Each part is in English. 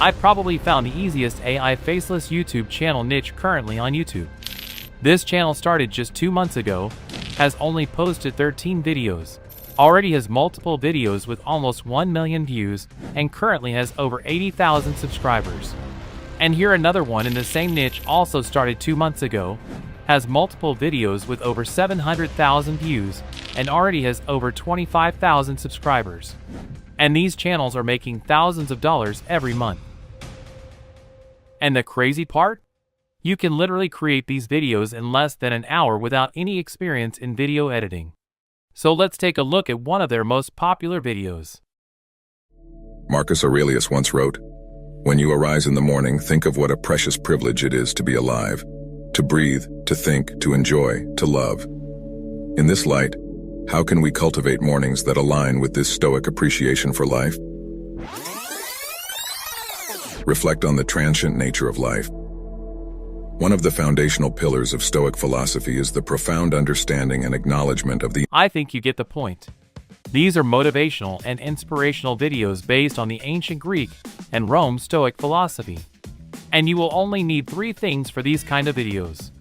I probably found the easiest AI faceless YouTube channel niche currently on YouTube. This channel started just 2 months ago, has only posted 13 videos, already has multiple videos with almost 1 million views, and currently has over 80,000 subscribers. And here another one in the same niche also started 2 months ago, has multiple videos with over 700,000 views, and already has over 25,000 subscribers. And these channels are making thousands of dollars every month. And the crazy part? You can literally create these videos in less than an hour without any experience in video editing. So let's take a look at one of their most popular videos. Marcus Aurelius once wrote, "When you arise in the morning, think of what a precious privilege it is to be alive, to breathe, to think, to enjoy, to love." In this light, how can we cultivate mornings that align with this Stoic appreciation for life? Reflect on the transient nature of life. One of the foundational pillars of Stoic philosophy is the profound understanding and acknowledgement of the I think you get the point. These are motivational and inspirational videos based on the ancient Greek and Rome Stoic philosophy. And you will only need 3 things for these kind of videos: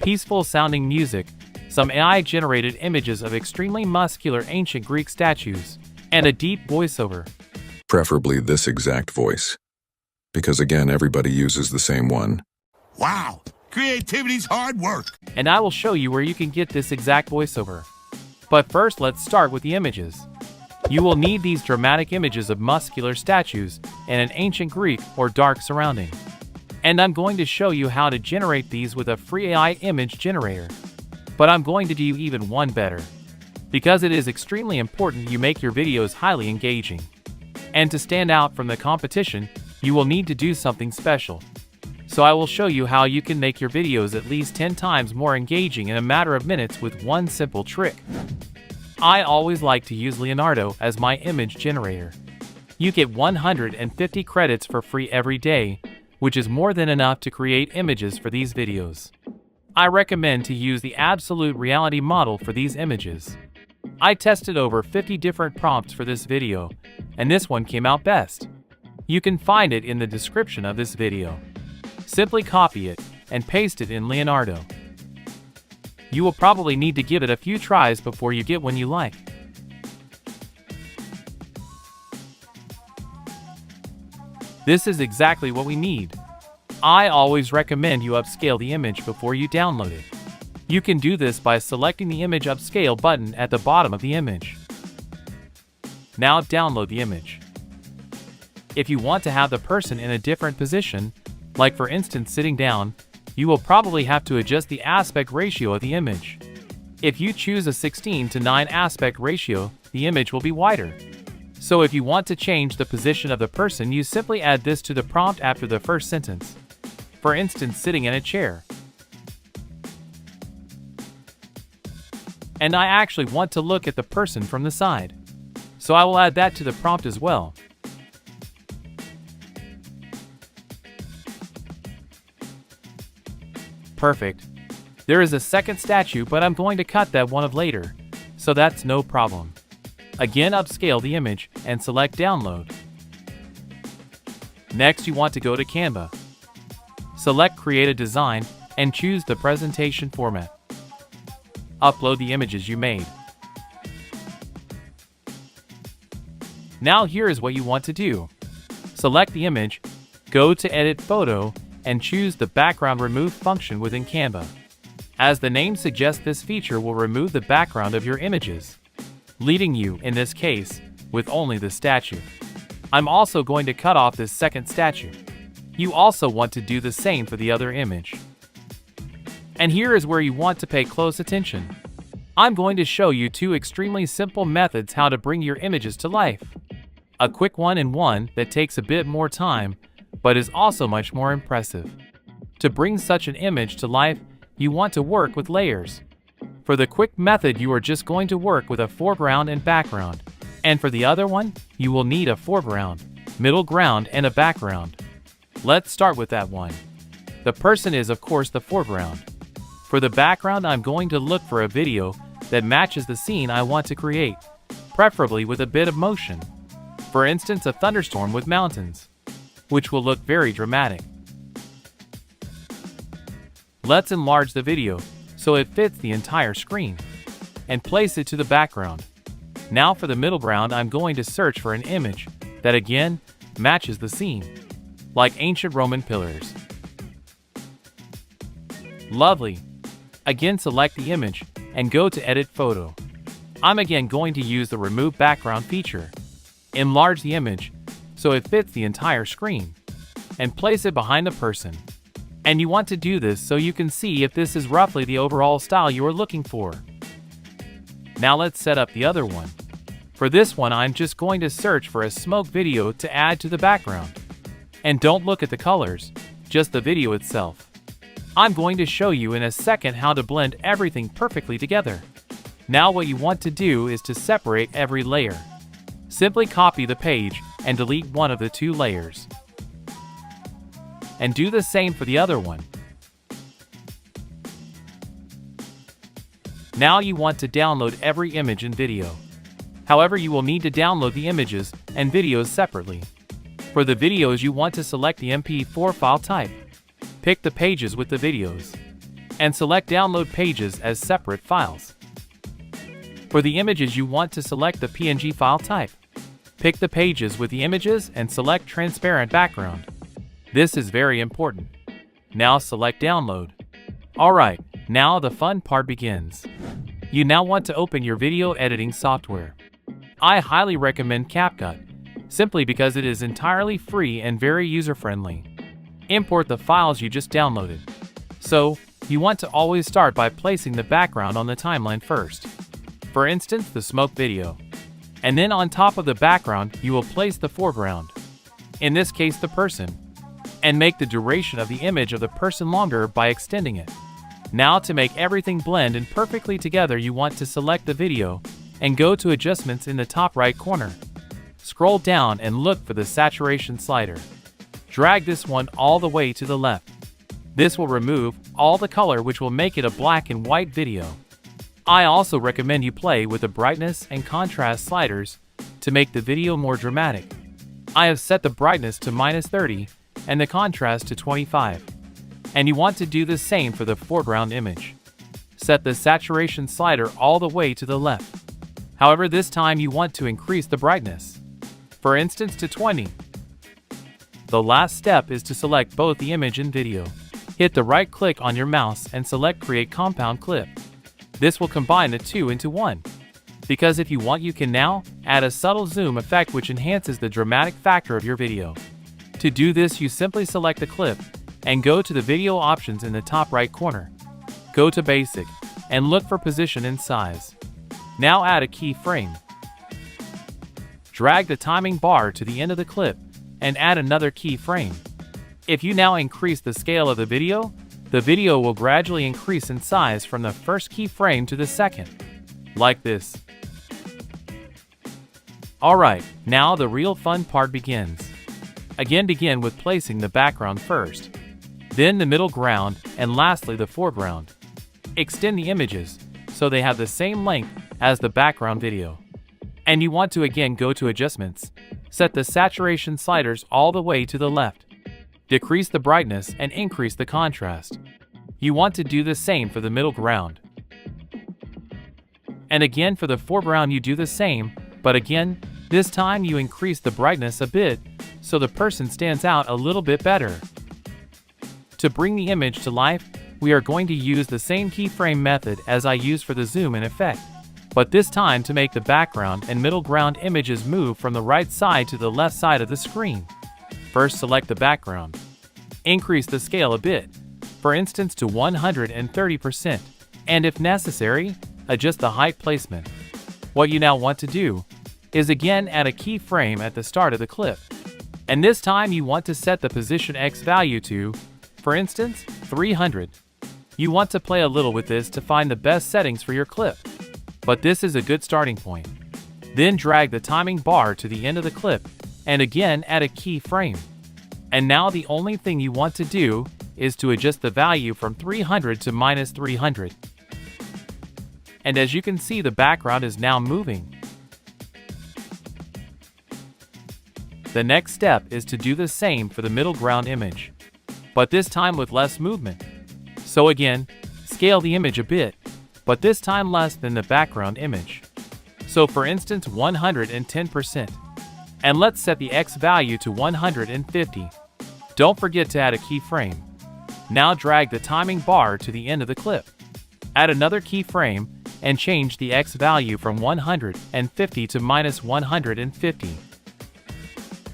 peaceful sounding music, some AI-generated images of extremely muscular ancient Greek statues, and a deep voiceover. preferably this exact voice. Because again, everybody uses the same one. Wow, creativity's hard work. And I will show you where you can get this exact voiceover. But first, let's start with the images. You will need these dramatic images of muscular statues in an ancient Greek or dark surrounding. And I'm going to show you how to generate these with a free AI image generator. But I'm going to do even one better. Because it is extremely important you make your videos highly engaging. And to stand out from the competition, you will need to do something special. So I will show you how you can make your videos at least 10 times more engaging in a matter of minutes with one simple trick. I always like to use Leonardo as my image generator. You get 150 credits for free every day, which is more than enough to create images for these videos. I recommend to use the absolute reality model for these images. I tested over 50 different prompts for this video, and this one came out best. You can find it in the description of this video. Simply copy it and paste it in Leonardo. You will probably need to give it a few tries before you get one you like. This is exactly what we need. I always recommend you upscale the image before you download it. You can do this by selecting the image upscale button at the bottom of the image. Now download the image. If you want to have the person in a different position, like for instance sitting down, you will probably have to adjust the aspect ratio of the image. If you choose a 16:9 aspect ratio, the image will be wider. So if you want to change the position of the person, you simply add this to the prompt after the first sentence. For instance, sitting in a chair. And I actually want to look at the person from the side. So I will add that to the prompt as well. Perfect. There is a second statue, but I'm going to cut that one of later, so that's no problem. Again, upscale the image and select download. Next, you want to go to Canva. Select create a design and choose the presentation format. Upload the images you made. Now here is what you want to do. Select the image, go to edit photo, and choose the background remove function within Canva. As the name suggests, this feature will remove the background of your images, leaving you, in this case, with only the statue. I'm also going to cut off this second statue. You also want to do the same for the other image. And here is where you want to pay close attention. I'm going to show you 2 extremely simple methods how to bring your images to life. A quick one and one that takes a bit more time, but is also much more impressive. To bring such an image to life, you want to work with layers. For the quick method, you are just going to work with a foreground and background. And for the other one, you will need a foreground, middle ground, and a background. Let's start with that one. The person is of course the foreground. For the background, I'm going to look for a video that matches the scene I want to create, preferably with a bit of motion. For instance, a thunderstorm with mountains. which will look very dramatic. Let's enlarge the video so it fits the entire screen and place it to the background. Now for the middle ground, I'm going to search for an image that again matches the scene, like ancient Roman pillars. Lovely. Again, select the image and go to Edit Photo. I'm again going to use the Remove Background feature. Enlarge the image so it fits the entire screen and place it behind the person. And you want to do this so you can see if this is roughly the overall style you are looking for. Now let's set up the other one. For this one, I'm just going to search for a smoke video to add to the background. And don't look at the colors, just the video itself. I'm going to show you in a second how to blend everything perfectly together. Now what you want to do is to separate every layer. Simply copy the page and delete one of the two layers. And do the same for the other one. Now you want to download every image and video. However, you will need to download the images and videos separately. For the videos, you want to select the MP4 file type. Pick the pages with the videos, and select Download Pages as separate files. For the images, you want to select the PNG file type. Pick the pages with the images and select Transparent Background. This is very important. Now select Download. Alright, now the fun part begins. You now want to open your video editing software. I highly recommend CapCut, simply because it is entirely free and very user-friendly. Import the files you just downloaded. So, you want to always start by placing the background on the timeline first. For instance, the smoke video. And then on top of the background, you will place the foreground. In this case, the person. And make the duration of the image of the person longer by extending it. Now to make everything blend in perfectly together, you want to select the video and go to Adjustments in the top right corner. Scroll down and look for the saturation slider. Drag this one all the way to the left. This will remove all the color, which will make it a black and white video. I also recommend you play with the brightness and contrast sliders to make the video more dramatic. I have set the brightness to -30 and the contrast to 25. And you want to do the same for the foreground image. Set the saturation slider all the way to the left. However, this time you want to increase the brightness. For instance, to 20. The last step is to select both the image and video. Hit the right click on your mouse and select Create Compound Clip. This will combine the two into one. Because if you want, you can now add a subtle zoom effect which enhances the dramatic factor of your video. To do this, you simply select the clip and go to the video options in the top right corner. Go to Basic and look for Position and Size. Now add a keyframe. Drag the timing bar to the end of the clip and add another keyframe. If you now increase the scale of the video will gradually increase in size from the first keyframe to the second, like this. Alright, now the real fun part begins. Again, begin with placing the background first, then the middle ground, and lastly the foreground. Extend the images so they have the same length as the background video. And you want to again go to Adjustments. Set the saturation sliders all the way to the left. Decrease the brightness and increase the contrast. You want to do the same for the middle ground. And again for the foreground you do the same, but again, this time you increase the brightness a bit so the person stands out a little bit better. To bring the image to life, we are going to use the same keyframe method as I used for the zoom in effect, but this time to make the background and middle ground images move from the right side to the left side of the screen. First, select the background. Increase the scale a bit, for instance to 130%, and if necessary, adjust the height placement. What you now want to do is again add a keyframe at the start of the clip. And this time you want to set the position X value to, for instance, 300. You want to play a little with this to find the best settings for your clip, but this is a good starting point. Then drag the timing bar to the end of the clip and again add a keyframe. And now the only thing you want to do is to adjust the value from 300 to -300. And as you can see, the background is now moving. The next step is to do the same for the middle ground image, but this time with less movement. So again, scale the image a bit, but this time less than the background image. So for instance 110%. And let's set the X value to 150. Don't forget to add a keyframe. Now drag the timing bar to the end of the clip. Add another keyframe and change the X value from 150 to -150.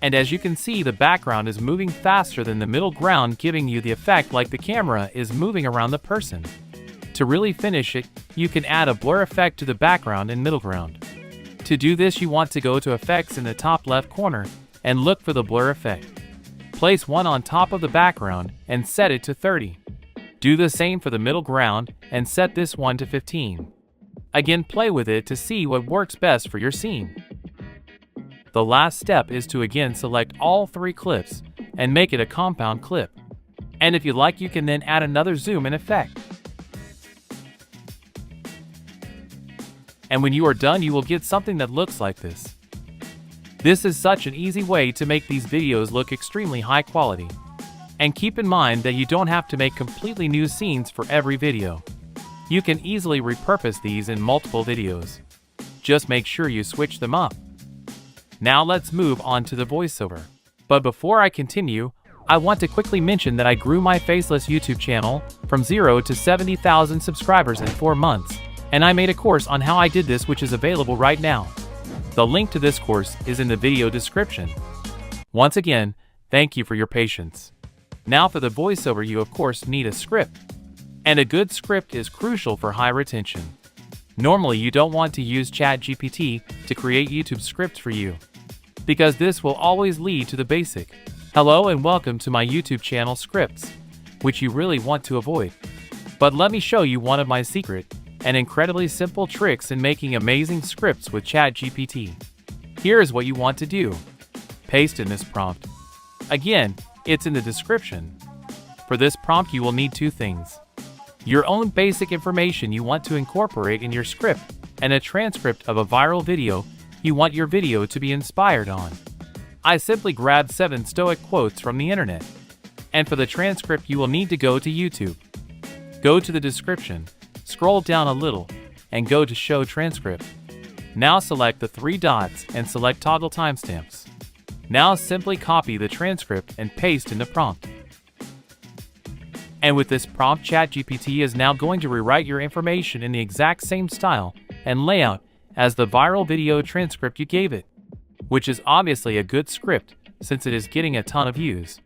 And as you can see, the background is moving faster than the middle ground, giving you the effect like the camera is moving around the person. To really finish it, you can add a blur effect to the background and middle ground. To do this, you want to go to Effects in the top left corner and look for the blur effect. Place one on top of the background and set it to 30. Do the same for the middle ground and set this one to 15. Again, play with it to see what works best for your scene. The last step is to again select all 3 clips and make it a compound clip. And if you like, you can then add another zoom in effect. And when you are done, you will get something that looks like this. This is such an easy way to make these videos look extremely high quality. And keep in mind that you don't have to make completely new scenes for every video. You can easily repurpose these in multiple videos. Just make sure you switch them up. Now let's move on to the voiceover. But before I continue, I want to quickly mention that I grew my Faceless YouTube channel from 0 to 70,000 subscribers in 4 months, and I made a course on how I did this, which is available right now. The link to this course is in the video description. Once again, thank you for your patience. Now for the voiceover, you of course need a script. And a good script is crucial for high retention. Normally you don't want to use ChatGPT to create YouTube scripts for you, because this will always lead to the basic "Hello and welcome to my YouTube channel" scripts, which you really want to avoid. But let me show you one of my secret and incredibly simple tricks in making amazing scripts with ChatGPT. Here is what you want to do. Paste in this prompt. Again, it's in the description. For this prompt you will need 2 things. Your own basic information you want to incorporate in your script, and a transcript of a viral video you want your video to be inspired on. I simply grabbed 7 stoic quotes from the internet. And for the transcript you will need to go to YouTube. Go to the description, scroll down a little, and go to Show Transcript. Now select the 3 dots and select Toggle Timestamps. Now simply copy the transcript and paste in the prompt. And with this prompt, ChatGPT is now going to rewrite your information in the exact same style and layout as the viral video transcript you gave it, which is obviously a good script since it is getting a ton of views.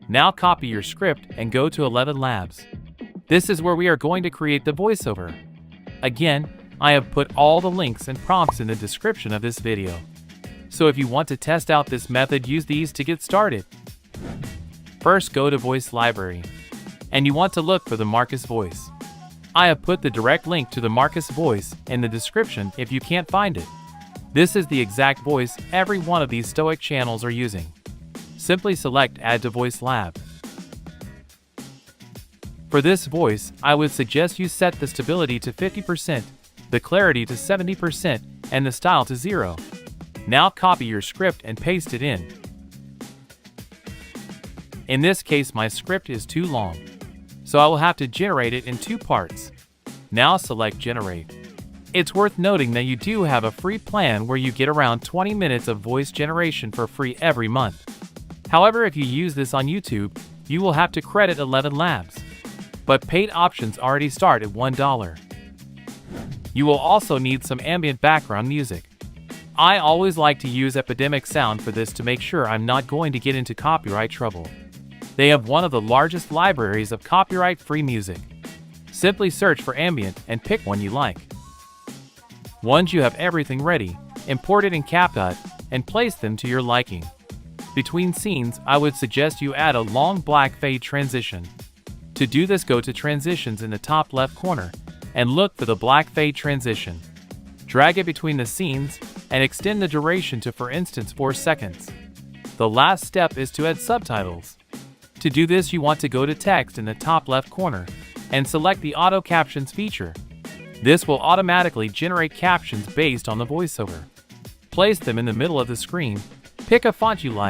Now copy your script and go to 11 Labs. This is where we are going to create the voiceover. Again, I have put all the links and prompts in the description of this video. So if you want to test out this method, use these to get started. First, go to Voice Library, and you want to look for the Marcus voice. I have put the direct link to the Marcus voice in the description if you can't find it. This is the exact voice every one of these Stoic channels are using. Simply select Add to Voice Lab. For this voice, I would suggest you set the stability to 50%, the clarity to 70%, and the style to 0. Now copy your script and paste it in. In this case, my script is too long, so I will have to generate it in 2 parts. Now select Generate. It's worth noting that you do have a free plan where you get around 20 minutes of voice generation for free every month. However, if you use this on YouTube, you will have to credit 11 Labs. But paid options already start at $1. You will also need some ambient background music. I always like to use Epidemic Sound for this to make sure I'm not going to get into copyright trouble. They have one of the largest libraries of copyright-free music. Simply search for ambient and pick one you like. Once you have everything ready, import it in CapCut and place them to your liking. Between scenes, I would suggest you add a long black fade transition. To do this, go to Transitions in the top left corner and look for the black fade transition. Drag it between the scenes and extend the duration to, for instance, 4 seconds. The last step is to add subtitles. To do this, you want to go to Text in the top left corner and select the Auto Captions feature. This will automatically generate captions based on the voiceover. Place them in the middle of the screen. Pick a font you like